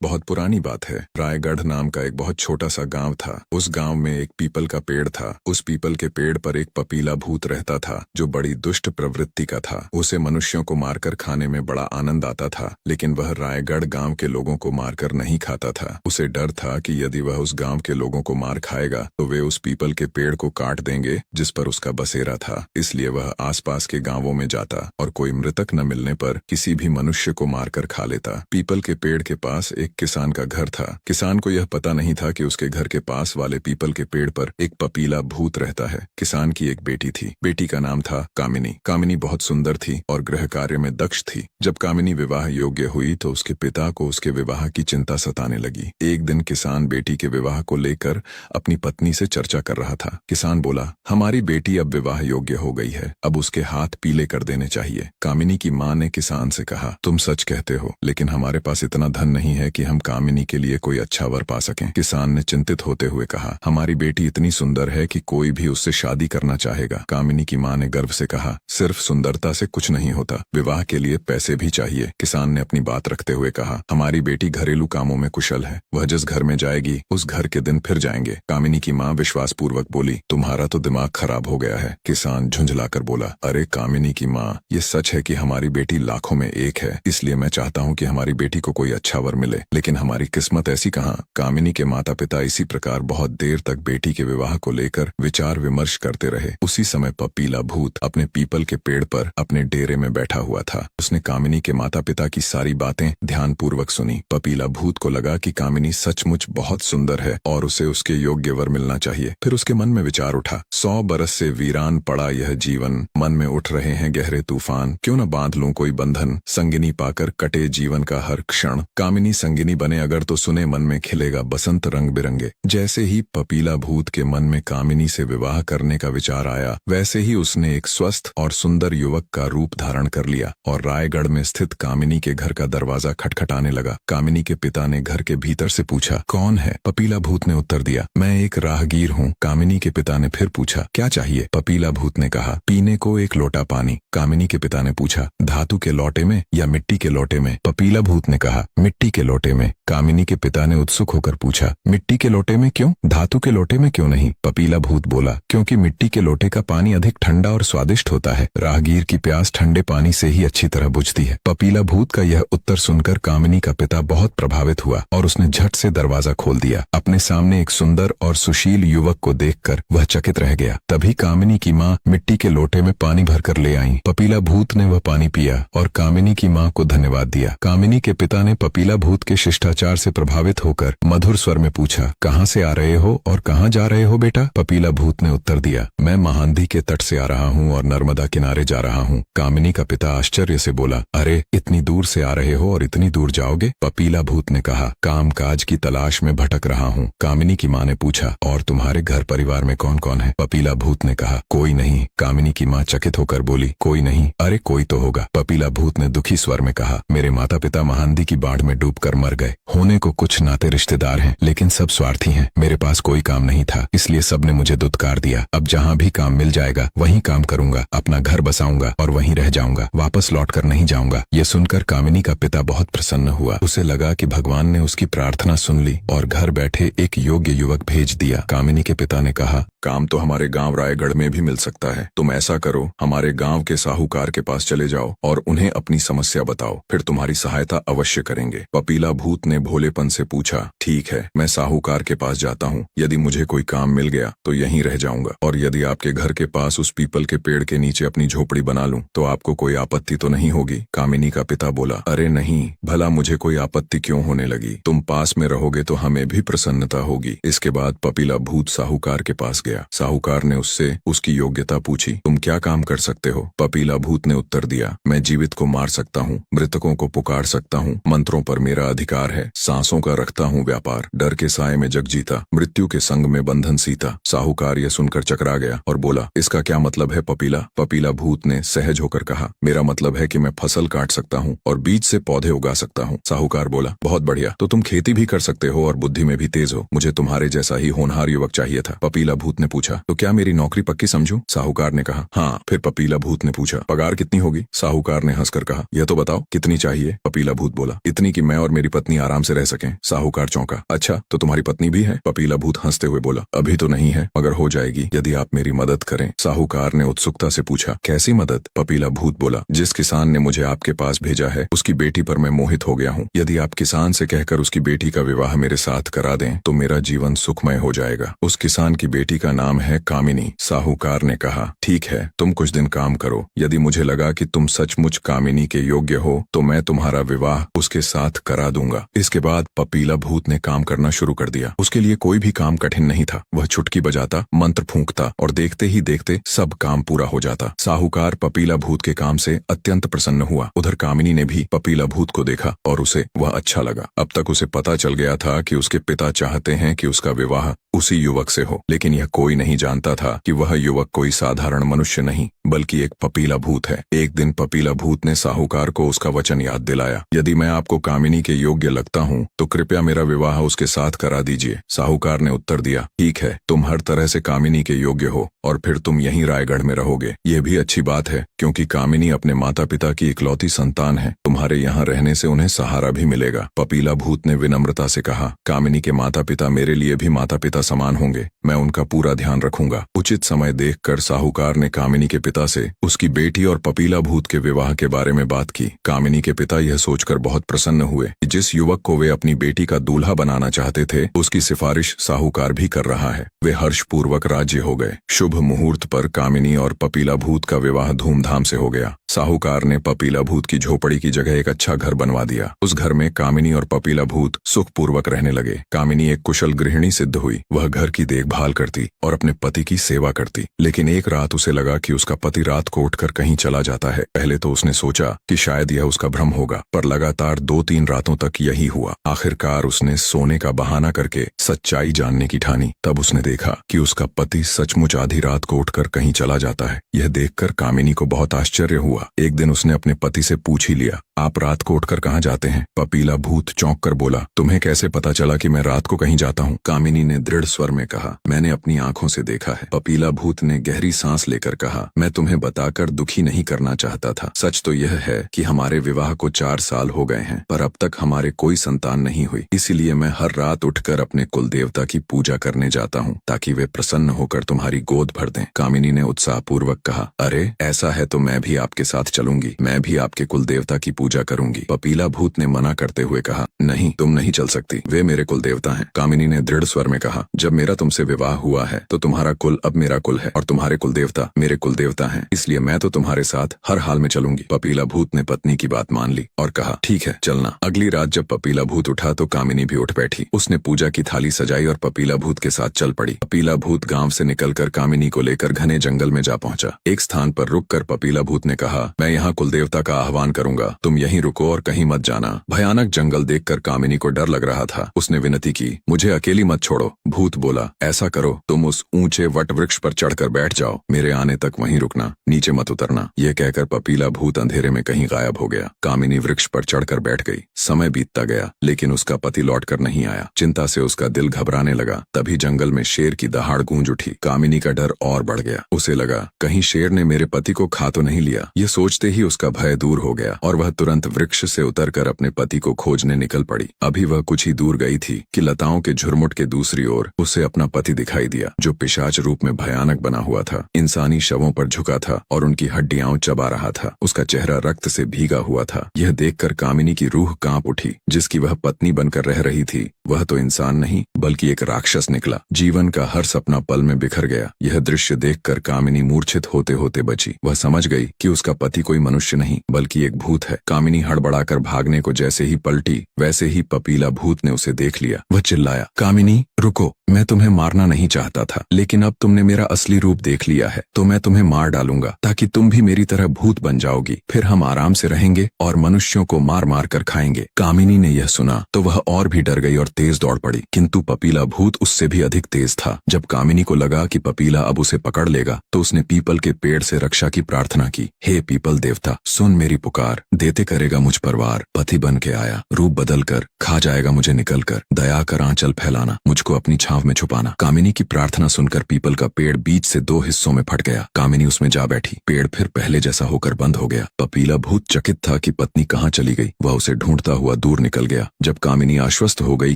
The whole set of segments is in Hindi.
बहुत पुरानी बात है। रायगढ़ नाम का एक बहुत छोटा सा गांव था। उस गांव में एक पीपल का पेड़ था। उस पीपल के पेड़ पर एक पपीला भूत रहता था जो बड़ी दुष्ट प्रवृत्ति का था। उसे मनुष्यों को मारकर खाने में बड़ा आनंद आता था, लेकिन वह रायगढ़ गांव के लोगों को मारकर नहीं खाता था। उसे डर था कि यदि वह उस गांव के लोगों को मार खाएगा तो वे उस पीपल के पेड़ को काट देंगे जिस पर उसका बसेरा था। इसलिए वह आसपास के गांवों में जाता और कोई मृतक न मिलने पर किसी भी मनुष्य को मारकर खा लेता। पीपल के पेड़ के पास एक किसान का घर था। किसान को यह पता नहीं था कि उसके घर के पास वाले पीपल के पेड़ पर एक पपीला भूत रहता है। किसान की एक बेटी थी। बेटी का नाम था कामिनी। कामिनी बहुत सुंदर थी और गृह कार्य में दक्ष थी। जब कामिनी विवाह योग्य हुई तो उसके पिता को उसके विवाह की चिंता सताने लगी। एक दिन किसान बेटी के विवाह को लेकर अपनी पत्नी से चर्चा कर रहा था। किसान बोला, हमारी बेटी अब विवाह योग्य हो गई है, अब उसके हाथ पीले कर देने चाहिए। कामिनी की माँ ने किसान से कहा, तुम सच कहते हो, लेकिन हमारे पास इतना धन नहीं है कि हम कामिनी के लिए कोई अच्छा वर पा सकें। किसान ने चिंतित होते हुए कहा, हमारी बेटी इतनी सुंदर है कि कोई भी उससे शादी करना चाहेगा। कामिनी की माँ ने गर्व से कहा, सिर्फ सुंदरता से कुछ नहीं होता, विवाह के लिए पैसे भी चाहिए। किसान ने अपनी बात रखते हुए कहा, हमारी बेटी घरेलू कामों में कुशल है, वह जिस घर में जाएगी उस घर के दिन फिर जाएंगे। कामिनी की माँ विश्वासपूर्वक बोली, तुम्हारा तो दिमाग खराब हो गया है। किसान झुंझलाकर बोला, अरे कामिनी की माँ, ये सच है कि हमारी बेटी लाखों में एक है, इसलिए मैं चाहता हूँ कि हमारी बेटी को कोई अच्छा वर मिले, लेकिन हमारी किस्मत ऐसी कहाँ। कामिनी के माता पिता इसी प्रकार बहुत देर तक बेटी के विवाह को लेकर विचार विमर्श करते रहे। उसी समय पपीला भूत अपने पीपल के पेड़ पर अपने डेरे में बैठा हुआ था। उसने कामिनी के माता पिता की सारी बातें ध्यानपूर्वक सुनी। पपीला भूत को लगा कि कामिनी सचमुच बहुत सुंदर है और उसे उसके योग्य वर मिलना चाहिए। फिर उसके मन में विचार उठा, 100 बरस से वीरान पड़ा यह जीवन, मन में उठ रहे हैं गहरे तूफान, क्यों न बांध लूं कोई बंधन, संगिनी पाकर कटे जीवन का हर क्षण। कामिनी संगिनी बने अगर तो सुने मन में खिलेगा बसंत रंग बिरंगे। जैसे ही पपीला भूत के मन में कामिनी से विवाह करने का विचार आया, वैसे ही उसने एक स्वस्थ और सुंदर युवक का रूप धारण कर लिया और रायगढ़ में स्थित कामिनी के घर का दरवाजा खटखटाने लगा। कामिनी के पिता ने घर के भीतर से पूछा, कौन है? पपीला भूत ने उत्तर दिया, मैं एक राहगीर हूँ। कामिनी के पिता ने फिर पूछा, क्या चाहिए? पपीला भूत ने कहा, पीने को एक लोटा पानी। कामिनी के पिता ने पूछा, धातु के लोटे में या मिट्टी के लोटे में? पपीला भूत ने कहा, मिट्टी के लोटे में। कामिनी के पिता ने उत्सुक होकर पूछा, मिट्टी के लोटे में क्यों? धातु के लोटे में क्यों नहीं? पपीला भूत बोला, क्योंकि मिट्टी के लोटे का पानी अधिक ठंडा और स्वादिष्ट होता है। राहगीर की प्यास ठंडे पानी से ही अच्छी तरह बुझती है। पपीला भूत का यह उत्तर सुनकर कामिनी का पिता बहुत प्रभावित हुआ और उसने झट से दरवाजा खोल दिया। अपने सामने एक सुंदर और सुशील युवक को देखकर वह चकित रह गया। तभी कामिनी की माँ मिट्टी के लोटे में पानी भरकर ले आई। पपीला भूत ने वह पानी पिया और कामिनी की माँ को धन्यवाद दिया। कामिनी के पिता ने पपीला भूत के शिष्टाचार से प्रभावित होकर मधुर स्वर में पूछा, कहाँ से आ रहे हो और कहाँ जा रहे हो बेटा? पपीला भूत ने उत्तर दिया, मैं महानदी के तट से आ रहा हूँ और नर्मदा किनारे जा रहा हूँ। कामिनी का पिता आश्चर्य से बोला, अरे इतनी दूर से आ रहे हो और इतनी दूर जाओगे? पपीला भूत ने कहा, काम काज की तलाश में भटक रहा हूँ। कामिनी की माँ ने पूछा, और तुम्हारे घर परिवार में कौन कौन है? पपीला भूत ने कहा, कोई नहीं। कामिनी की माँ चकित होकर बोली, कोई नहीं? अरे कोई तो होगा। पपीला भूत ने दुखी स्वर में कहा, मेरे माता पिता महानदी की बाढ़ में डूबकर मर गए। होने को कुछ नाते रिश्तेदार हैं, लेकिन सब स्वार्थी हैं। मेरे पास कोई काम नहीं था, इसलिए सबने मुझे दुत्कार दिया। अब जहाँ भी काम मिल जाएगा वहीं काम करूंगा, अपना घर बसाऊंगा और वहीं रह जाऊंगा, वापस लौटकर नहीं जाऊंगा। ये सुनकर कामिनी का पिता बहुत प्रसन्न हुआ। उसे लगा कि भगवान ने उसकी प्रार्थना सुन ली और घर बैठे एक योग्य युवक भेज दिया। कामिनी के पिता ने कहा, काम तो हमारे गांव रायगढ़ में भी मिल सकता है। तुम ऐसा करो, हमारे गांव के साहूकार के पास चले जाओ और उन्हें अपनी समस्या बताओ, फिर तुम्हारी सहायता अवश्य करेंगे। पपीला भूत ने भोलेपन से पूछा, ठीक है, मैं साहूकार के पास जाता हूँ। यदि मुझे कोई काम मिल गया तो यहीं रह जाऊंगा, और यदि आपके घर के पास उस पीपल के पेड़ के नीचे अपनी झोपड़ी बना लूं तो आपको कोई आपत्ति तो नहीं होगी? कामिनी का पिता बोला, अरे नहीं, भला मुझे कोई आपत्ति क्यों होने लगी? तुम पास में रहोगे तो हमें भी प्रसन्नता होगी। इसके बाद पपीला भूत साहूकार के पास गया। साहूकार ने उससे उसकी योग्यता पूछी, तुम क्या काम कर सकते हो? पपीला भूत ने उत्तर दिया, मैं जीवित को मार सकता हूँ, मृतकों को पुकार सकता हूँ, मंत्रों पर मेरा अधिकार है, सांसों का रखता हूँ व्यापार, डर के साए में जग जीता, मृत्यु के संग में बंधन सीता। साहूकार यह सुनकर चकरा गया और बोला, इसका क्या मतलब है पपीला? पपीला भूत ने सहज होकर कहा, मेरा मतलब है कि मैं फसल काट सकता हूँ और बीज से पौधे उगा सकता हूँ। साहूकार बोला, बहुत बढ़िया, तो तुम खेती भी कर सकते हो और बुद्धि में भी तेज हो। मुझे तुम्हारे जैसा ही होनहार युवक चाहिए था। पपीला भूत ने पूछा, तो क्या मेरी नौकरी पक्की समझूं? साहूकार ने कहा, हाँ। फिर पपीला भूत ने पूछा, पगार कितनी होगी? साहूकार ने हंसकर कहा, यह तो बताओ कितनी चाहिए? पपीला भूत बोला, इतनी कि मैं और मेरी पत्नी आराम से रह सकें। साहूकार चौंका। अच्छा, तो तुम्हारी पत्नी भी है? पपीला भूत हंसते हुए बोला। अभी तो नहीं है, मगर हो जाएगी यदि आप मेरी मदद करें। साहूकार ने उत्सुकता से पूछा। कैसी मदद? पपीला भूत बोला। जिस किसान ने मुझे आपके पास भेजा है उसकी बेटी पर मैं मोहित हो गया हूँ। यदि आप किसान से कहकर उसकी बेटी का विवाह मेरे साथ करा दें तो मेरा जीवन सुखमय हो जाएगा। उस किसान की बेटी का नाम है कामिनी। साहूकार ने कहा, ठीक है, तुम कुछ दिन काम करो। यदि मुझे लगा कि तुम सचमुच कामिनी के योग्य हो तो मैं तुम्हारा विवाह उसके साथ करा दूंगा। इसके बाद पपीला भूत ने काम करना शुरू कर दिया। उसके लिए कोई भी काम कठिन नहीं था। वह चुटकी बजाता, मंत्र फूंकता और देखते ही देखते सब काम पूरा हो जाता। साहूकार पपीला भूत के काम से अत्यंत प्रसन्न हुआ। उधर कामिनी ने भी पपीला भूत को देखा और उसे वह अच्छा लगा। अब तक उसे पता चल गया था कि उसके पिता चाहते हैं कि उसका विवाह उसी युवक से हो, लेकिन यह कोई नहीं जानता था कि वह युवक कोई साधारण मनुष्य नहीं बल्कि एक पपीला भूत है। एक दिन पपीला भूत ने साहूकार को उसका वचन याद दिलाया। यदि मैं आपको कामिनी के योग्य लगता हूँ तो कृपया मेरा विवाह उसके साथ करा दीजिए। साहूकार ने उत्तर दिया, ठीक है, तुम हर तरह से कामिनी के योग्य हो और फिर तुम यहीं रायगढ़ में रहोगे। यह भी अच्छी बात है क्योंकि कामिनी अपने माता पिता की इकलौती संतान है। तुम्हारे यहाँ रहने से उन्हें सहारा भी मिलेगा। पपीला भूत ने विनम्रता से कहा, कामिनी के माता पिता मेरे लिए भी माता पिता समान होंगे। मैं उनका पूरा ध्यान रखूंगा। उचित समय देखकर साहूकार ने कामिनी के पिता से उसकी बेटी और पपीला भूत के विवाह के बारे में बात की। कामिनी के पिता यह सोचकर बहुत प्रसन्न हुए कि जिस युवक को वे अपनी बेटी का दूल्हा बनाना चाहते थे उसकी सिफारिश साहूकार भी कर रहा है। वे हर्षपूर्वक राजी हो गए। शुभ मुहूर्त पर कामिनी और पपीला भूत का विवाह धूमधाम से हो गया। साहूकार ने पपीला भूत की झोपड़ी की जगह एक अच्छा घर बनवा दिया। उस घर में कामिनी और पपीला भूत सुखपूर्वक रहने लगे। कामिनी एक कुशल गृहिणी सिद्ध हुई। वह घर की देखभाल करती और अपने पति की सेवा करती। लेकिन एक रात उसे लगा कि उसका पति रात को उठकर कहीं चला जाता है। पहले तो उसने सोचा कि शायद यह उसका भ्रम होगा, पर लगातार 2-3 रातों तक यही हुआ। आखिरकार उसने सोने का बहाना करके सच्चाई जानने की ठानी। तब उसने देखा कि उसका पति सचमुच आधी रात को उठकर कहीं चला जाता है। यह देखकर कामिनी को बहुत आश्चर्य हुआ। एक दिन उसने अपने पति से पूछ ही लिया, आप रात को उठकर कहाँ जाते हैं? पपीला भूत चौंक कर बोला, तुम्हें कैसे पता चला कि मैं रात को कहीं जाता हूँ? कामिनी ने दृढ़ स्वर में कहा, मैंने अपनी आंखों से देखा है। पपीला भूत ने गहरी सांस लेकर कहा, मैं तुम्हें बताकर दुखी नहीं करना चाहता था। सच तो यह है कि हमारे विवाह को 4 साल हो गए हैं, पर अब तक हमारे कोई संतान नहीं हुई। इसीलिए मैं हर रात उठकर अपने कुल देवता की पूजा करने जाता हूँ ताकि वे प्रसन्न होकर तुम्हारी गोद भर दें। कामिनी ने उत्साहपूर्वक कहा, अरे ऐसा है तो मैं भी आपके साथ चलूंगी। मैं भी आपके कुल देवता की पूजा करूंगी। पपीला भूत ने मना करते हुए कहा, नहीं, तुम नहीं चल सकती। वे मेरे कुल देवता हैं। कामिनी ने दृढ़ स्वर में कहा, जब मेरा तुमसे विवाह हुआ है तो तुम्हारा कुल अब मेरा कुल है और तुम्हारे कुल देवता मेरे कुल देवता हैं। इसलिए मैं तो तुम्हारे साथ हर हाल में चलूंगी। पपीला भूत ने पत्नी की बात मान ली और कहा, ठीक है, चलना। अगली रात जब पपीला भूत उठा तो कामिनी भी उठ बैठी। उसने पूजा की थाली सजाई और पपीला भूत के साथ चल पड़ी। पपीला भूत गांव से निकलकर कामिनी को लेकर घने जंगल में जा पहुंचा। एक स्थान पर रुककर पपीला भूत ने कहा, मैं यहाँ कुल देवता का आह्वान करूंगा, तुम यहीं रुको और कहीं मत जाना। भयानक जंगल देखकर कामिनी को डर लग रहा था। उसने विनती की, मुझे अकेली मत छोड़ो। भूत बोला, ऐसा करो, तुम उस ऊंचे वट वृक्ष पर चढ़कर बैठ जाओ, मेरे आने तक वहीं रुकना, नीचे मत उतरना। यह कहकर पपीला भूत अंधेरे में कहीं गायब हो गया। कामिनी वृक्ष पर चढ़कर बैठ गई। समय बीतता गया लेकिन उसका पति लौटकर नहीं आया। चिंता से उसका दिल घबराने लगा। तभी जंगल में शेर की दहाड़ गूंज उठी। कामिनी का डर और बढ़ गया। उसे लगा कहीं शेर ने मेरे पति को खा तो नहीं लिया। यह सोचते ही उसका भय दूर हो गया और वह तुरंत वृक्ष से उतरकर अपने पति को खोजने निकल पड़ी। अभी वह कुछ ही दूर गई थी कि लताओं के झुरमुट के दूसरी ओर उसे अपना पति दिखाई दिया, जो पिशाच रूप में भयानक बना हुआ था। इंसानी शवों पर झुका था और उनकी हड्डियां चबा रहा था। उसका चेहरा रक्त से भीगा हुआ था। यह देखकर कामिनी की रूह कांप उठी। जिसकी वह पत्नी बनकर रह रही थी वह तो इंसान नहीं बल्कि एक राक्षस निकला। जीवन का हर सपना पल में बिखर गया। यह दृश्य देखकर कामिनी मूर्छित होते होते बची। वह समझ गई कि उसका पति कोई मनुष्य नहीं बल्कि एक भूत है। कामिनी हड़बड़ाकर भागने को जैसे ही पलटी वैसे ही पपीला भूत ने उसे देख लिया। वह चिल्लाया, कामिनी रुको, मैं तुम्हें मारना नहीं चाहता था, लेकिन अब तुमने मेरा असली रूप देख लिया है तो मैं तुम्हें मार डालूंगा ताकि तुम भी मेरी तरह भूत बन जाओगी। फिर हम आराम से रहेंगे और मनुष्यों को मार मार कर खाएंगे। कामिनी ने यह सुना तो वह और भी डर गई और तेज दौड़ पड़ी, किंतु पपीला भूत उससे भी अधिक तेज था। जब कामिनी को लगा कि पपीला अब उसे पकड़ लेगा तो उसने पीपल के पेड़ से रक्षा की प्रार्थना की। हे पीपल देवता, सुन मेरी पुकार, देते करेगा मुझ पर वार। पति बन के आया, रूप बदल कर, खा जाएगा मुझे निकल कर। दया कर आंचल फैलाना, मुझको अपनी छांव में छुपाना। कामिनी की प्रार्थना सुनकर पीपल का पेड़ बीच से 2 हिस्सों में फट गया। कामिनी उसमें जा बैठी। पेड़ फिर पहले जैसा होकर बंद हो गया। पपीला भूत चकित था कि पत्नी कहाँ चली गई। वह उसे ढूंढता हुआ दूर निकल गया। जब कामिनी आश्वस्त हो गई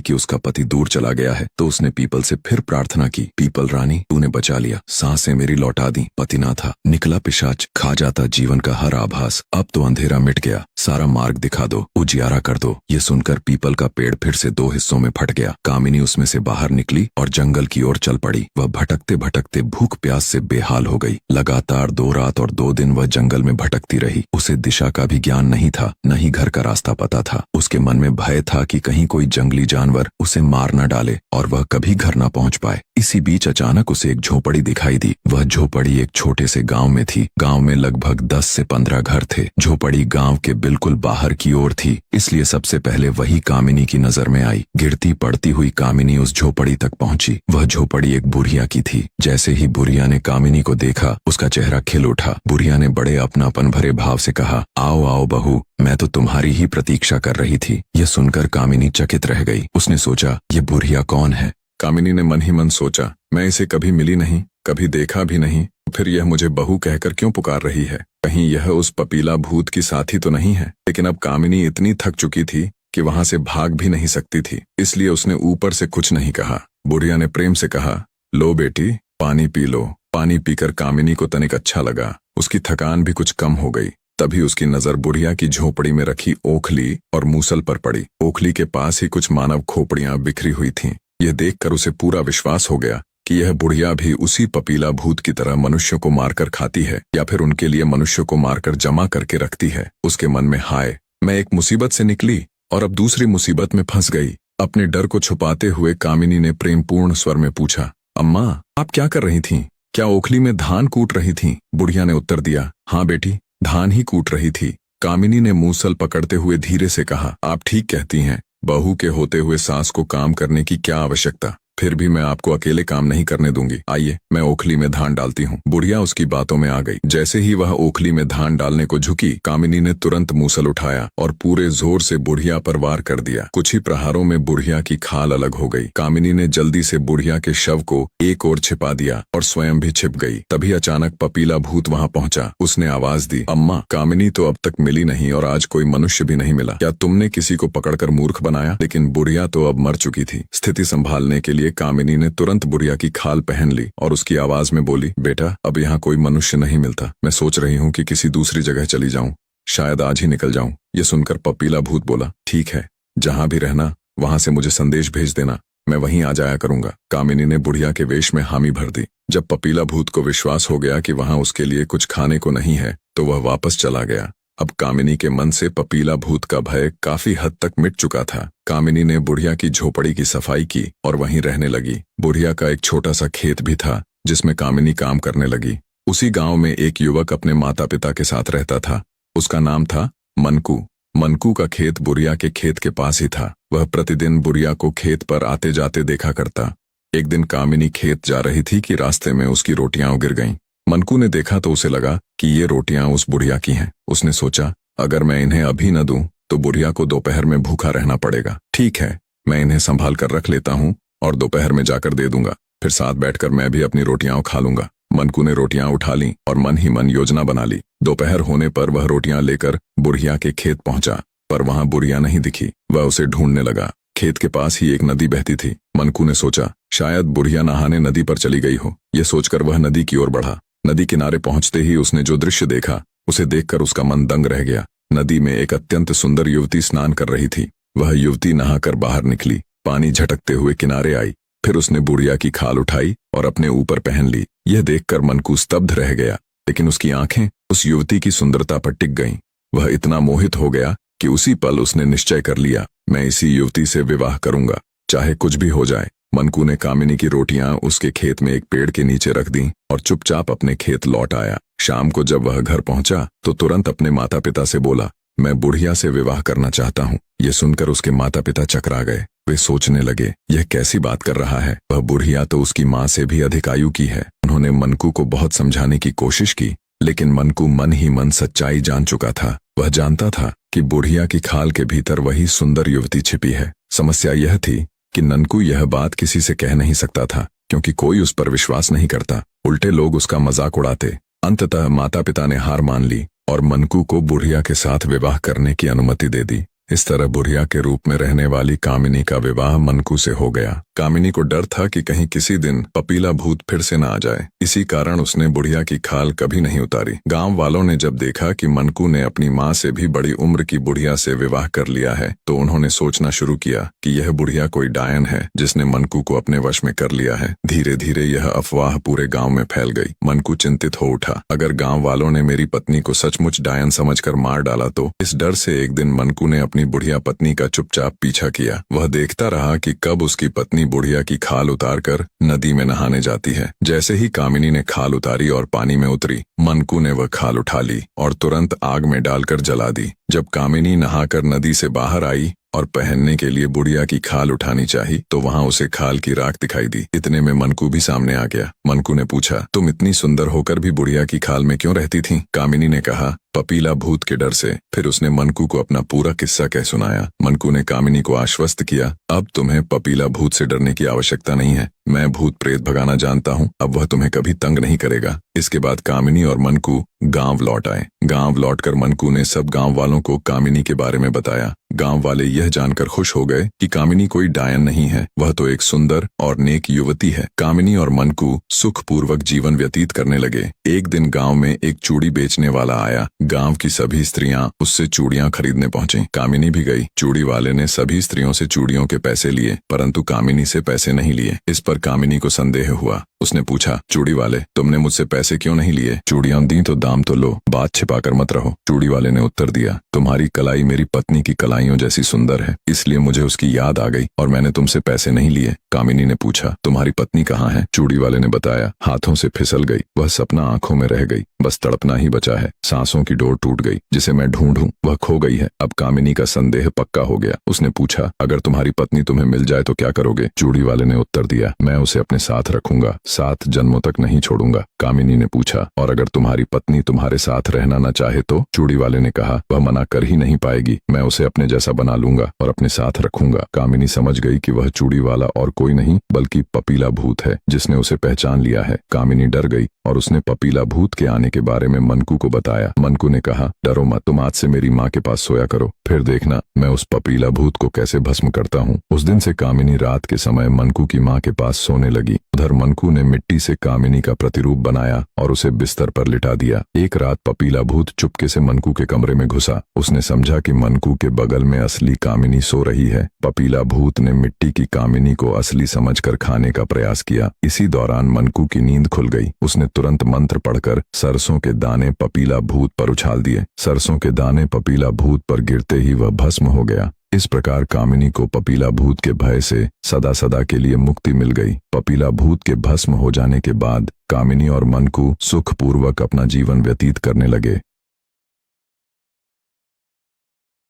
कि उसका पति दूर चला गया है, तो उसने पीपल से फिर प्रार्थना की, पीपल रानी, तूने बचा लिया, सांसें मेरी लौटा दी। पति ना था, निकला पिशाच, खा जाता जीवन का हर आभास। अब तो अंधेरा मिट गया, सारा मार्ग दिखा दो, उजियारा कर दो। ये सुनकर पीपल का पेड़ फिर से 2 हिस्सों में फट गया। कामिनी उसमें से बाहर निकली और जंगल की ओर चल पड़ी। वह भटकते भटकते भूख प्यास से बेहाल हो गई। लगातार 2 रात और 2 दिन वह जंगल में भटकती रही। उसे दिशा का भी ज्ञान नहीं था, न ही घर का रास्ता पता था। उसके मन में भय था कि कहीं कोई जंगली जानवर उसे मार न डाले और वह कभी घर न पहुंच पाए। इसी बीच अचानक उसे एक झोपड़ी दिखाई दी। वह झोपड़ी एक छोटे से गांव में थी। गांव में लगभग 10 से 15 घर थे। झोपड़ी गांव के बिल्कुल बाहर की ओर थी, इसलिए सबसे पहले वही कामिनी की नजर में आई। गिरती पड़ती हुई कामिनी उस झोपड़ी तक पहुंची। वह झोपड़ी एक बुढ़िया की थी। जैसे ही बुढ़िया ने कामिनी को देखा, उसका चेहरा खिल उठा। बुढ़िया ने बड़े अपनापन भरे भाव से कहा, आओ आओ बहू, मैं तो तुम्हारी ही प्रतीक्षा कर रही थी। यह सुनकर कामिनी चकित रह गई। उसने सोचा, ये बुढ़िया कौन है? कामिनी ने मन ही मन सोचा, मैं इसे कभी मिली नहीं, कभी देखा भी नहीं, फिर यह मुझे बहू कहकर क्यों पुकार रही है? कहीं यह उस पपीला भूत की साथी तो नहीं है? लेकिन अब कामिनी इतनी थक चुकी थी कि वहां से भाग भी नहीं सकती थी, इसलिए उसने ऊपर से कुछ नहीं कहा। बुढ़िया ने प्रेम से कहा, लो बेटी, पानी पी लो। पानी पीकर कामिनी को तनिक अच्छा लगा। उसकी थकान भी कुछ कम हो गई। तभी उसकी नजर बुढ़िया की झोपड़ी में रखी ओखली और मूसल पर पड़ी। ओखली के पास ही कुछ मानव खोपड़ियां बिखरी हुई थीं। यह देखकर उसे पूरा विश्वास हो गया कि यह बुढ़िया भी उसी पपीला भूत की तरह मनुष्यों को मारकर खाती है, या फिर उनके लिए मनुष्यों को मारकर जमा करके रखती है। उसके मन में, हाय, मैं एक मुसीबत से निकली और अब दूसरी मुसीबत में फंस गई। अपने डर को छुपाते हुए कामिनी ने प्रेमपूर्ण स्वर में पूछा, अम्मा, आप क्या कर रही थीं? क्या ओखली में धान कूट रही थीं? बुढ़िया ने उत्तर दिया, हाँ बेटी, धान ही कूट रही थी। कामिनी ने मूसल पकड़ते हुए धीरे से कहा, आप ठीक कहती हैं, बहू के होते हुए सास को काम करने की क्या आवश्यकता? फिर भी मैं आपको अकेले काम नहीं करने दूंगी। आइए, मैं ओखली में धान डालती हूँ। बुढ़िया उसकी बातों में आ गई। जैसे ही वह ओखली में धान डालने को झुकी, कामिनी ने तुरंत मूसल उठाया और पूरे जोर से बुढ़िया पर वार कर दिया। कुछ ही प्रहारों में बुढ़िया की खाल अलग हो गई। कामिनी ने जल्दी से बुढ़िया के शव को एक ओर छिपा दिया और स्वयं भी छिप गई। तभी अचानक पपीला भूत वहां पहुंचा। उसने आवाज दी, अम्मा, कामिनी तो अब तक मिली नहीं और आज कोई मनुष्य भी नहीं मिला। क्या तुमने किसी को पकड़कर मूर्ख बनाया? लेकिन बुढ़िया तो अब मर चुकी थी। स्थिति संभालने के लिए कामिनी ने तुरंत बुढ़िया की खाल पहन ली और उसकी आवाज में बोली, बेटा, अब यहाँ कोई मनुष्य नहीं मिलता। मैं सोच रही हूँ कि किसी दूसरी जगह चली जाऊं, शायद आज ही निकल जाऊं। ये सुनकर पपीला भूत बोला, ठीक है, जहां भी रहना वहां से मुझे संदेश भेज देना, मैं वहीं आ जाया करूंगा। कामिनी ने बुढ़िया के वेश में हामी भर दी। जब पपीला भूत को विश्वास हो गया कि वहां उसके लिए कुछ खाने को नहीं है, तो वह वापस चला गया। अब कामिनी के मन से पपीला भूत का भय काफी हद तक मिट चुका था। कामिनी ने बुढ़िया की झोपड़ी की सफाई की और वहीं रहने लगी। बुढ़िया का एक छोटा सा खेत भी था जिसमें कामिनी काम करने लगी। उसी गांव में एक युवक अपने माता पिता के साथ रहता था। उसका नाम था मनकू। मनकू का खेत बुढ़िया के खेत के पास ही था। वह प्रतिदिन बुढ़िया को खेत पर आते जाते देखा करता। एक दिन कामिनी खेत जा रही थी कि रास्ते में उसकी रोटियां गिर गईं। मनकू ने देखा तो उसे लगा कि ये रोटियां उस बुढ़िया की हैं। उसने सोचा, अगर मैं इन्हें अभी न दूं तो बुढ़िया को दोपहर में भूखा रहना पड़ेगा। ठीक है, मैं इन्हें संभाल कर रख लेता हूं और दोपहर में जाकर दे दूंगा, फिर साथ बैठकर मैं भी अपनी रोटियां खा लूंगा। मनकू ने रोटियां उठा लीं और मन ही मन योजना बना ली। दोपहर होने पर वह रोटियां लेकर बुढ़िया के खेत पहुंचा, पर वहां बुढ़िया नहीं दिखी। वह उसे ढूंढने लगा। खेत के पास ही एक नदी बहती थी। मनकू ने सोचा, शायद बुढ़िया नहाने नदी पर चली गई हो। यह सोचकर वह नदी की ओर बढ़ा। नदी किनारे पहुंचते ही उसने जो दृश्य देखा, उसे देखकर उसका मन दंग रह गया। नदी में एक अत्यंत सुंदर युवती स्नान कर रही थी। वह युवती नहाकर बाहर निकली, पानी झटकते हुए किनारे आई। फिर उसने बुढ़िया की खाल उठाई और अपने ऊपर पहन ली। यह देखकर मनकू स्तब्ध रह गया, लेकिन उसकी आंखें उस युवती की सुंदरता पर टिक गईं। वह इतना मोहित हो गया कि उसी पल उसने निश्चय कर लिया, मैं इसी युवती से विवाह करूंगा, चाहे कुछ भी हो जाए। मनकू ने कामिनी की रोटियां उसके खेत में एक पेड़ के नीचे रख दी और चुपचाप अपने खेत लौट आया। शाम को जब वह घर पहुंचा तो तुरंत अपने माता पिता से बोला, मैं बुढ़िया से विवाह करना चाहता हूँ। ये सुनकर उसके माता पिता चकरा गए। वे सोचने लगे, यह कैसी बात कर रहा है? वह बुढ़िया तो उसकी माँ से भी अधिक आयु की है। उन्होंने मनकू को बहुत समझाने की कोशिश की, लेकिन मनकू मन ही मन सच्चाई जान चुका था। वह जानता था कि बुढ़िया की खाल के भीतर वही सुंदर युवती छिपी है। समस्या यह थी कि ननकू यह बात किसी से कह नहीं सकता था, क्योंकि कोई उस पर विश्वास नहीं करता। उल्टे लोग उसका मजाक उड़ाते। अंततः माता पिता ने हार मान ली और मनकू को बुढ़िया के साथ विवाह करने की अनुमति दे दी। इस तरह बुढ़िया के रूप में रहने वाली कामिनी का विवाह मनकू से हो गया। कामिनी को डर था कि कहीं किसी दिन पपीला भूत फिर से न आ जाए, इसी कारण उसने बुढ़िया की खाल कभी नहीं उतारी। गांव वालों ने जब देखा कि मनकू ने अपनी माँ से भी बड़ी उम्र की बुढ़िया से विवाह कर लिया है, तो उन्होंने सोचना शुरू किया कि यह बुढ़िया कोई डायन है जिसने मनकू को अपने वश में कर लिया है। धीरे धीरे यह अफवाह पूरे गाँव में फैल गई। मनकू चिंतित हो उठा, अगर गाँव वालों ने मेरी पत्नी को सचमुच डायन समझकर मार डाला तो। इस डर से एक दिन मनकू ने अपनी बुढ़िया पत्नी का चुपचाप पीछा किया। वह देखता रहा कि कब उसकी पत्नी बुढ़िया की खाल उतारकर नदी में नहाने जाती है। जैसे ही कामिनी ने खाल उतारी और पानी में उतरी, मनकू ने वह खाल उठा ली और तुरंत आग में डालकर जला दी। जब कामिनी नहाकर नदी से बाहर आई और पहनने के लिए बुढ़िया की खाल उठानी चाही, तो वहां उसे खाल की राख दिखाई दी। इतने में मनकू भी सामने आ गया। मनकू ने पूछा, तुम इतनी सुंदर होकर भी बुढ़िया की खाल में क्यों रहती थी? कामिनी ने कहा, पपीला भूत के डर से। फिर उसने मनकू को अपना पूरा किस्सा कह सुनाया। मनकू ने कामिनी को आश्वस्त किया, अब तुम्हें पपीला भूत से डरने की आवश्यकता नहीं है। मैं भूत प्रेत भगाना जानता हूँ, अब वह तुम्हें कभी तंग नहीं करेगा। इसके बाद कामिनी और मनकू गांव लौट आए। गांव लौटकर मनकू ने सब गांव वालों को कामिनी के बारे में बताया। गांव वाले यह जानकर खुश हो गए कि कामिनी कोई डायन नहीं है, वह तो एक सुंदर और नेक युवती है। कामिनी और मनकू सुखपूर्वक जीवन व्यतीत करने लगे। एक दिन गांव में एक चूड़ी बेचने वाला आया। गांव की सभी स्त्रियां उससे चूड़ियां खरीदने पहुंची। कामिनी भी गई। चूड़ी वाले ने सभी स्त्रियों से चूड़ियों के पैसे लिए, परंतु कामिनी से पैसे नहीं लिए। इस पर कामिनी को संदेह हुआ। उसने पूछा, चूड़ी वाले, तुमने मुझसे पैसे क्यों नहीं लिए? चूड़ियां दी तो दाम तो लो, बात छिपाकर मत रहो। चूड़ी वाले ने उत्तर दिया, तुम्हारी कलाई मेरी पत्नी की कलाइयों जैसी सुंदर है, इसलिए मुझे उसकी याद आ गई और मैंने तुमसे पैसे नहीं लिए। कामिनी ने पूछा, तुम्हारी पत्नी कहाँ है? चूड़ी वाले ने बताया, हाथों से फिसल गई, वह सपना आंखों में रह गई, बस तड़पना ही बचा है। सांसों की डोर टूट गई, जिसे मैं ढूंढूं वह खो गई है। अब कामिनी का संदेह पक्का हो गया। उसने पूछा, अगर तुम्हारी पत्नी तुम्हें मिल जाए तो क्या करोगे? चूड़ी वाले ने उत्तर दिया, मैं उसे अपने साथ रखूंगा, 7 जन्मों तक नहीं छोड़ूंगा। कामिनी ने पूछा, और अगर तुम्हारी पत्नी तुम्हारे साथ रहना न चाहे तो? चूड़ी वाले ने कहा, वह मना कर ही नहीं पाएगी, मैं उसे अपने जैसा बना लूंगा और अपने साथ रखूंगा। कामिनी समझ गई कि वह चूड़ी वाला और कोई नहीं बल्कि पपीला भूत है, जिसने उसे पहचान लिया है। कामिनी डर गई और उसने पपीला भूत के आने के बारे में मनकू को बताया। मनकू ने कहा, डरो मत, तुम आज से मेरी माँ के पास सोया करो, फिर देखना मैं उस पपीला भूत को कैसे भस्म करता हूँ। उस दिन से कामिनी रात के समय मनकू की माँ के पास सोने लगी। उधर मनकू ने मिट्टी से कामिनी का प्रतिरूप बनाया और उसे बिस्तर पर लिटा दिया। एक रात पपीला भूत चुपके से मनकू के कमरे में घुसा। उसने समझा कि मनकू के बगल में असली कामिनी सो रही है। पपीला भूत ने मिट्टी की कामिनी को असली समझकर खाने का प्रयास किया। इसी दौरान मनकू की नींद खुल गई। उसने तुरंत मंत्र पढ़कर सरसों के दाने पपीला भूत पर उछाल दिए। सरसों के दाने पपीला भूत पर गिरते ही वह भस्म हो गया। इस प्रकार कामिनी को पपीला भूत के भय से सदा सदा के लिए मुक्ति मिल गई। पपीला भूत के भस्म हो जाने के बाद कामिनी और मनकू सुखपूर्वक अपना जीवन व्यतीत करने लगे।